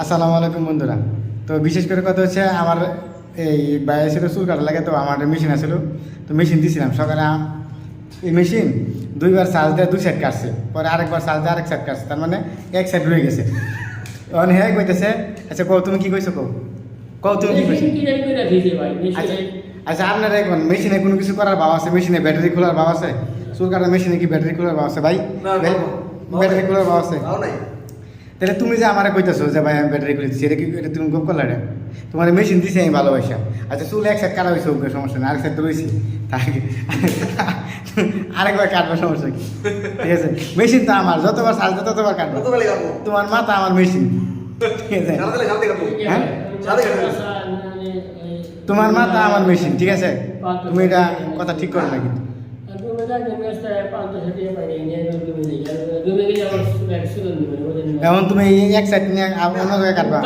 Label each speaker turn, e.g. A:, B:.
A: আসসালামু আলাইকুম বন্ধুরা। তো বিশেষ করে কথা হচ্ছে আমার এই বাইরে ছিল চুল কাটা লাগে, তো আমার মেশিন আসছিল, তো মেশিন দিয়েছিলাম সকালে। এই মেশিন দুইবার চার্জ দেয়, দুই সাইড কাটছে, পরে আরেকবার চার্জ দেয় আরেক সাইড কাটছে, তার মানে এক সাইড রয়ে গেছে। তখন হ্যাঁ কইতেছে, আচ্ছা কও তুমি কি কইছো, কও তুমি কি কইছো। আচ্ছা আপনারা এখন মেশিনে কোনো কিছু করার ভাব আছে? মেশিনে ব্যাটারি খোলার ভাব আছে? চুল কাটার মেশিনে কি ব্যাটারি খোলার ভাব আছে ভাই? ব্যাটারি খোলার ভাব আছে? তাহলে তুমি যে আমারে কইতেছো যে ভাই আমি ব্যাটারি খুলে দিচ্ছি, এটা কি, এটা তুমি গপ করলা? এটা তোমার মেশিন দিছি আমি ভালোবাসা। আচ্ছা চুল এক সাইড কাটা হয়েছে, ওকে সমস্যা নেই, আরেক সাইড তো রয়েছি, তাকে আরেকবার কাটবো, সমস্যা কি? ঠিক আছে, মেশিন তো আমার, যতবার সাজবে ততবার কাটবো। তোমার মাথা আমার মেশিন, ঠিক আছে? হ্যাঁ, তোমার মাথা আমার মেশিন, ঠিক আছে? তুমি এটা কথা ঠিক করো না কিন্তু। এখন তুমি এই এক সাইড নিয়ে অন্য জায়গায় কাটবা।